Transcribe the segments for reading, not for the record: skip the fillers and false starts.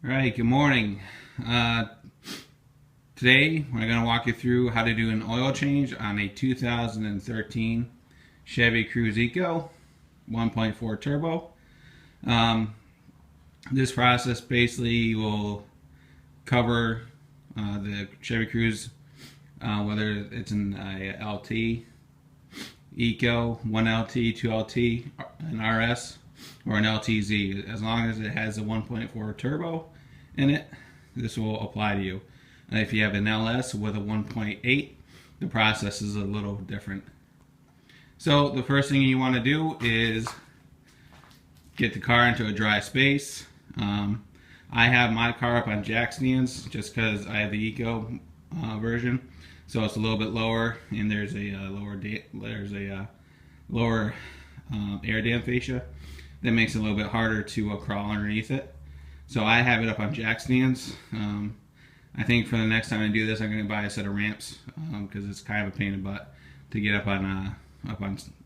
All right, good morning. Today we're going to walk you through how to do an oil change on a 2013 Chevy Cruze ECO 1.4 turbo. Um, this process basically will cover the Chevy Cruze, whether it's an LT, ECO, 1LT, 2LT, an RS, or an LTZ. As long as it has a 1.4 turbo in it, this will apply to you. If you have an LS with a 1.8, the process is a little different. So the first thing you want to do is get the car into a dry space. I have my car up on jack stands just because I have the Eco version, so it's a little bit lower, and there's a lower air dam fascia that makes it a little bit harder to crawl underneath it. So I have it up on jack stands. I think for the next time I do this, I'm going to buy a set of ramps because it's kind of a pain in the butt to get up on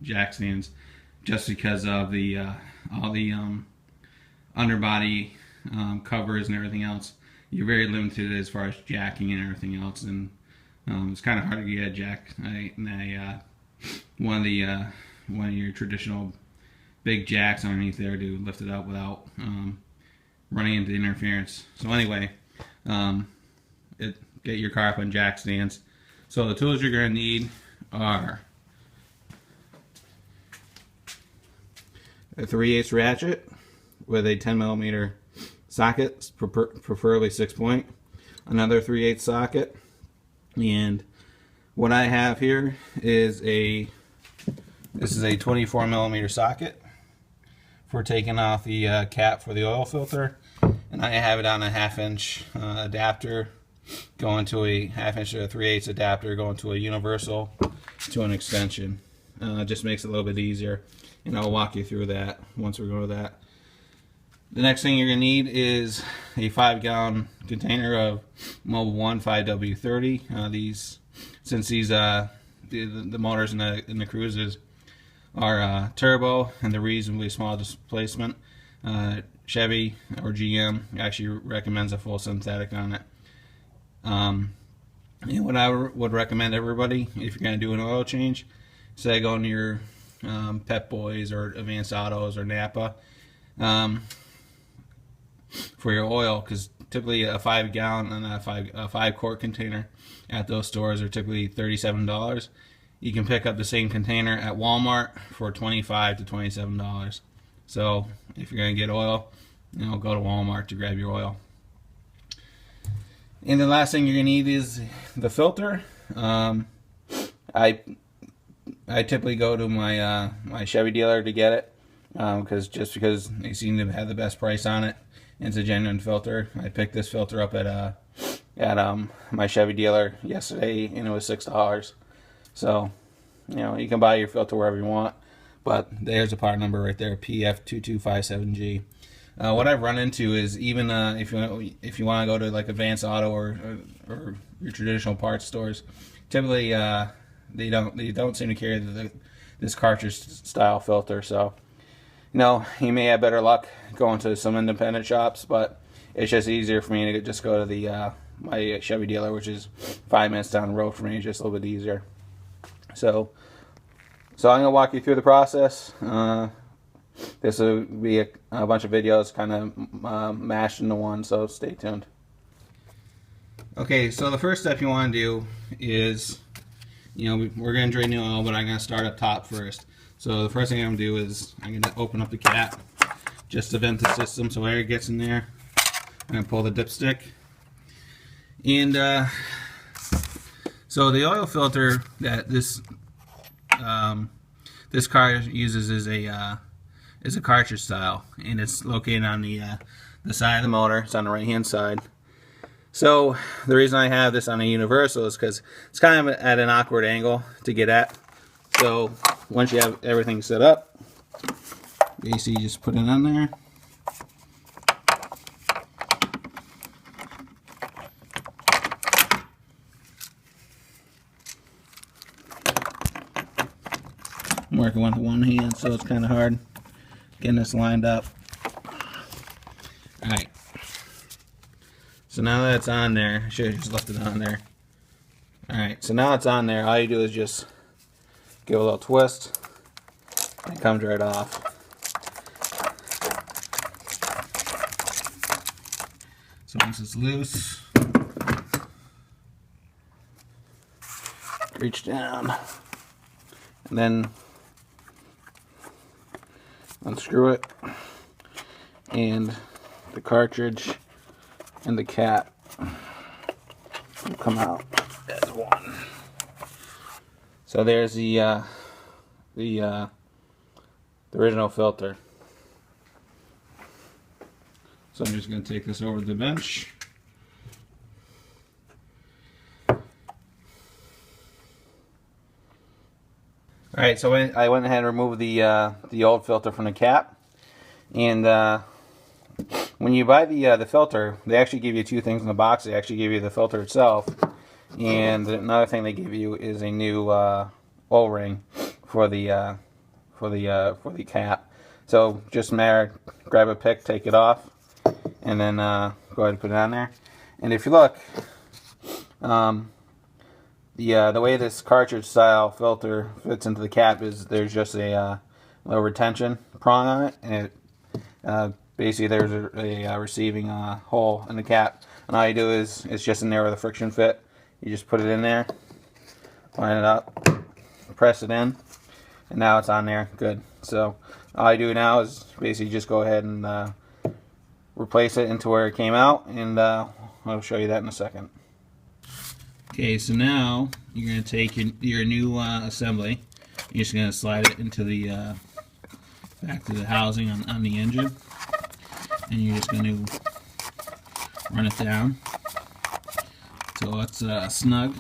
jack stands, just because of the all the underbody covers and everything else. You're very limited as far as jacking and everything else, and it's kind of hard to get a jack. One of your traditional big jacks underneath there to lift it up without running into interference. So anyway, get your car up on jack stands. So the tools you're going to need are a 3/8 ratchet with a 10mm socket, preferably 6-point, another 3/8 socket, and what I have here is this is a 24mm socket for taking off the cap for the oil filter, and I have it on a 1/2-inch adapter going to a 1/2-inch to a 3/8 adapter going to a universal to an extension. It just makes it a little bit easier, and I'll walk you through that once we go to that. The next thing you're going to need is a 5-gallon container of Mobil 1 5W30. Since the motors in the Cruzes are turbo and they're reasonably small displacement, Chevy or GM actually recommends a full synthetic on it. And what I would recommend everybody, if you're going to do an oil change, say going to your Pep Boys or Advanced Autos or Napa for your oil, because typically a 5-gallon and a 5-quart container at those stores are typically $37. You can pick up the same container at Walmart for $25 to $27. So if you're going to get oil, go to Walmart to grab your oil. And the last thing you're going to need is the filter. I typically go to my Chevy dealer to get it because they seem to have the best price on it. It's a genuine filter. I picked this filter up at my Chevy dealer yesterday, and it was $6. So, you can buy your filter wherever you want, but there's a part number right there, PF2257G. What I've run into is, even if you want to go to like Advanced Auto or your traditional parts stores, typically they don't seem to carry this cartridge style filter. So you may have better luck going to some independent shops, but it's just easier for me to just go to the my Chevy dealer, which is 5 minutes down the road for me. It's just a little bit easier. So I'm going to walk you through the process. This will be a bunch of videos kind of mashed into one, so stay tuned. Okay, so the first step you want to do is, we're going to drain the oil, but I'm going to start up top first. So the first thing I'm going to do is I'm going to open up the cap just to vent the system so air gets in there. I'm going to pull the dipstick. And so the oil filter that this car uses is a cartridge style, and it's located on the side of the motor. It's on the right hand side. So the reason I have this on a universal is because it's kind of at an awkward angle to get at. So once you have everything set up, basically you just put it on there. I'm working with one hand, so it's kind of hard getting this lined up. Alright, So now that it's on there, I should have just left it on there. Alright, so now it's on there. All you do is just give a little twist and it comes right off. So once it's loose, reach down and then unscrew it, and the cartridge and the cap will come out as one. So there's the original filter. So I'm just going to take this over to the bench. Alright, so I went ahead and removed the old filter from the cap. And when you buy the filter, they actually give you two things in the box. They actually give you the filter itself, and another thing they give you is a new O-ring for the cap. So just grab a pick, take it off, and then go ahead and put it on there. And if you look, the way this cartridge style filter fits into the cap is there's just a little retention prong on it, and it basically there's a receiving hole in the cap, and all you do is it's just in there with a friction fit. You just put it in there, line it up, press it in, and now it's on there. Good. So all I do now is basically just go ahead and replace it into where it came out, and I'll show you that in a second. Okay, so now you're going to take your new assembly. You're just going to slide it into the back to the housing on the engine, and you're just going to run it down so it's snug.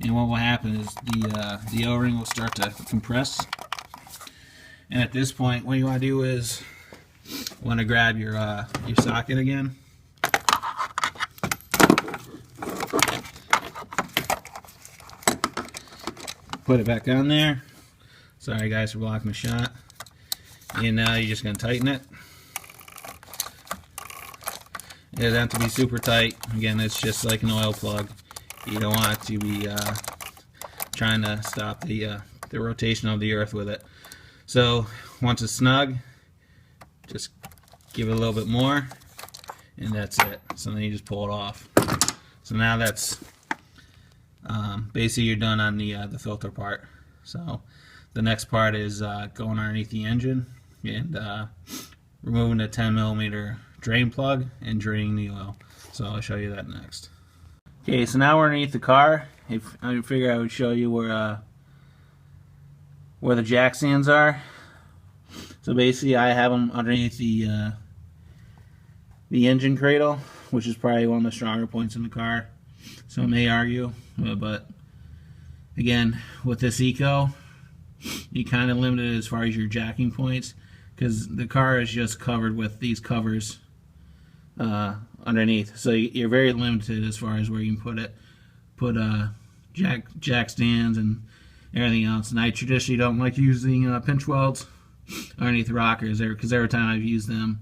And what will happen is the O-ring will start to compress. And at this point, what you want to do is want to grab your socket again. Put it back on there. Sorry guys for blocking the shot. And now you're just going to tighten it. It doesn't have to be super tight. Again, it's just like an oil plug. You don't want to be trying to stop the rotation of the earth with it. So once it's snug, just give it a little bit more, and that's it. So then you just pull it off. So now that's basically you're done on the filter part. So the next part is going underneath the engine and removing the 10mm drain plug and draining the oil. So I'll show you that next. Okay, so now we're underneath the car. I figure I would show you where the jack stands are. So basically, I have them underneath the engine cradle, which is probably one of the stronger points in the car. Some may argue, but again, with this Eco, you kind of limited as far as your jacking points, because the car is just covered with these covers underneath. So you're very limited as far as where you can put jack stands and everything else. And I traditionally don't like using pinch welds underneath rockers there, because every time I've used them,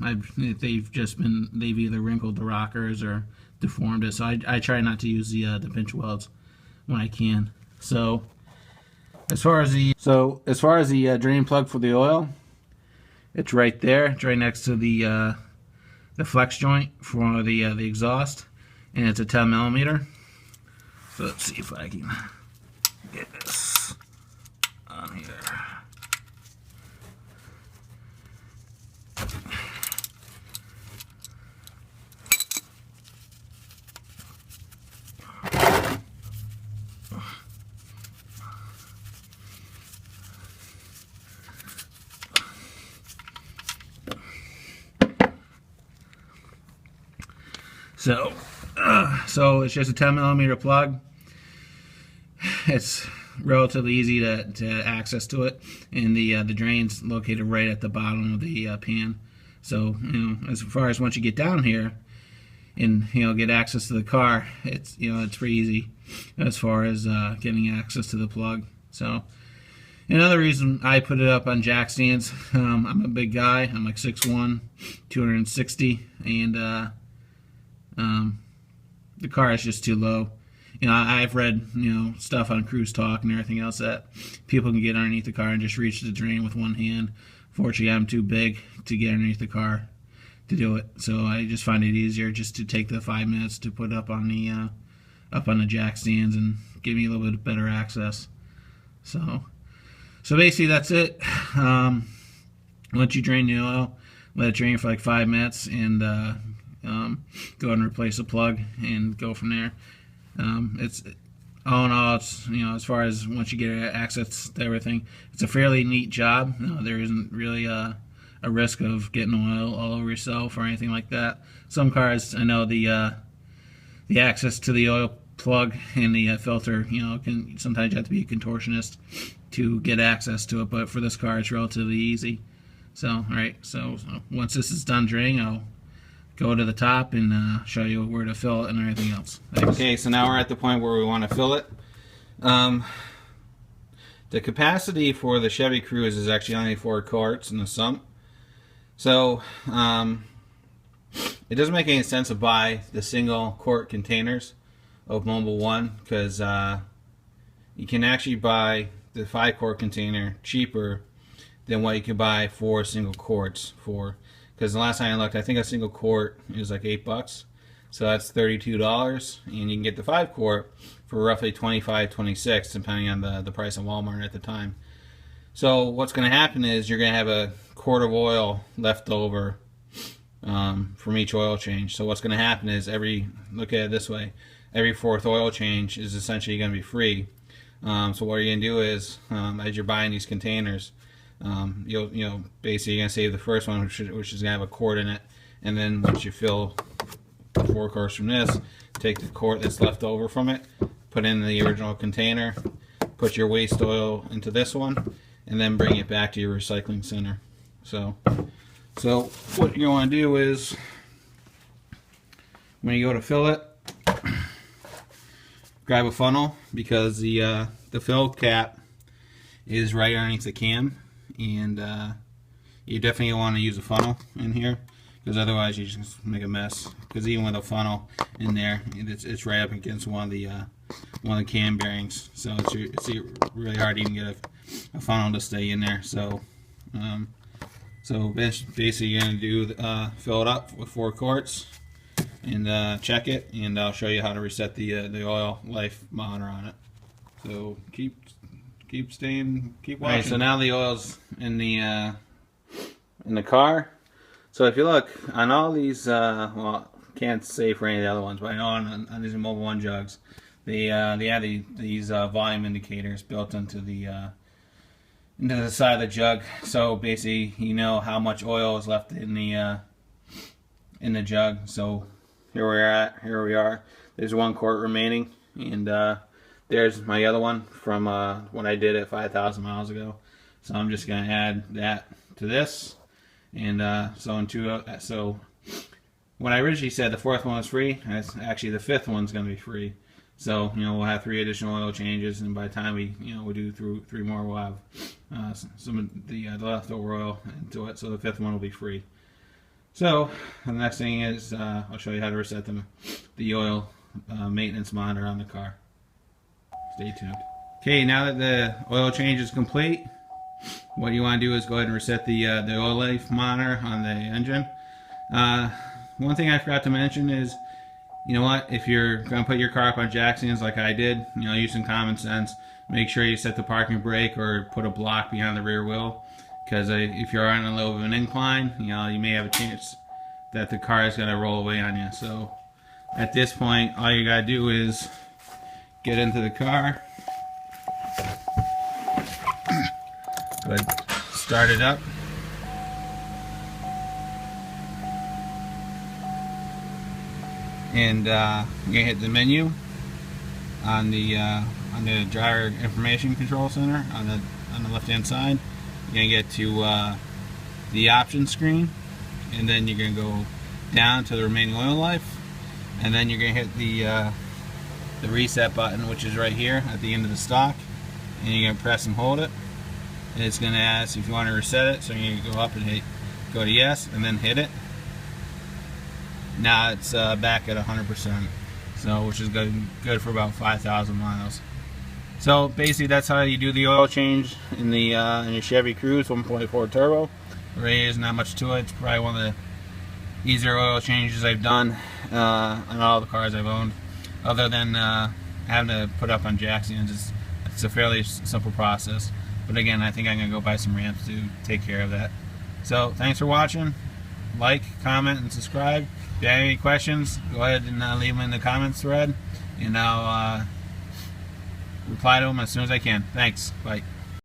they've either wrinkled the rockers or deformed it. So I try not to use the pinch welds when I can. So as far as the drain plug for the oil, it's right there. It's right next to the flex joint for the exhaust, and it's a 10mm. So let's see if I can get this on here. So it's just a 10mm plug. It's relatively easy to access to it, and the drain's located right at the bottom of the pan. So as far as once you get down here and get access to the car, it's pretty easy as far as getting access to the plug. So Another reason I put it up on jack stands, I'm a big guy. I'm like 6'1", 260, and the car is just too low. I've read, stuff on Cruise Talk and everything else that people can get underneath the car and just reach the drain with one hand. Fortunately, I'm too big to get underneath the car to do it, so I just find it easier just to take the 5 minutes to put up on the jack stands and give me a little bit better access. So basically that's it. Once you drain the oil, let it drain for like 5 minutes, and go and replace the plug and go from there. It's all in all, it's as far as once you get access to everything, it's a fairly neat job. There isn't really a risk of getting oil all over yourself or anything like that. Some cars, I know the access to the oil plug and the filter, can sometimes you have to be a contortionist to get access to it, but for this car it's relatively easy. So alright, so once this is done draining, I'll go to the top and show you where to fill it and everything else. Thanks. Okay, so now we're at the point where we want to fill it. The capacity for the Chevy Cruze is actually only 4 quarts in the sump. So it doesn't make any sense to buy the single quart containers of Mobil 1, because you can actually buy the 5 quart container cheaper than what you can buy 4 single quarts for. Because the last time I looked, I think a single quart is like $8, so that's $32, and you can get the 5 quart for roughly $25, $26, depending on the price of Walmart at the time. So what's going to happen is you're going to have a quart of oil left over from each oil change. So what's going to happen is look at it this way, every 4th oil change is essentially going to be free. So what you're going to do is, as you're buying these containers, you'll basically you're going to save the first one, which is going to have a quart in it, and then once you fill 4 quarts from this, take the quart that's left over from it, put in the original container, put your waste oil into this one, and then bring it back to your recycling center. So what you want to do is, when you go to fill it, grab a funnel, because the fill cap is right underneath the cam, and you definitely want to use a funnel in here, because otherwise you just make a mess. Because even with a funnel in there, it's right up against one of the cam bearings, so it's really hard to even get a funnel to stay in there. So basically you're going to do fill it up with 4 quarts and check it, and I'll show you how to reset the oil life monitor on it. So keep watching. Alright, so now the oil's in the car. So if you look on all these, well, can't say for any of the other ones, but I know on these Mobil 1 jugs, they have these volume indicators built into the side of the jug. So basically, you know how much oil is left in the jug. So here we are. There's 1 quart remaining, and there's my other one from when I did it 5,000 miles ago. So I'm just gonna add that to this, and so when I originally said the 4th one was free, actually the 5th one's gonna be free. So we'll have 3 additional oil changes, and by the time we do through 3 more, we'll have some of the leftover oil into it. So the 5th one will be free. So the next thing is I'll show you how to reset the oil maintenance monitor on the car. Stay tuned. Okay, now that the oil change is complete, what you want to do is go ahead and reset the oil life monitor on the engine. One thing I forgot to mention is, you know what, if you're going to put your car up on jack stands like I did, use some common sense. Make sure you set the parking brake or put a block behind the rear wheel, because if you're on a little bit of an incline, you may have a chance that the car is going to roll away on you. So at this point, all you got to do is get into the car, go ahead, start it up, and you're gonna hit the menu on the driver information control center on the left hand side. You're gonna get to the options screen, and then you're gonna go down to the remaining oil life, and then you're gonna hit the reset button, which is right here at the end of the stock, and you're gonna press and hold it, It's going to ask if you want to reset it, so you go up and go to yes, and then hit it. Now it's back at 100%, so which is good for about 5,000 miles. So basically, that's how you do the oil change in the in your Chevy Cruze 1.4 turbo. Really, there's not much to it. It's probably one of the easier oil changes I've done on all the cars I've owned, other than having to put up on jacks. It's a fairly simple process. But again, I think I'm going to go buy some ramps to take care of that. So thanks for watching. Like, comment, and subscribe. If you have any questions, go ahead and leave them in the comments thread, and I'll reply to them as soon as I can. Thanks. Bye.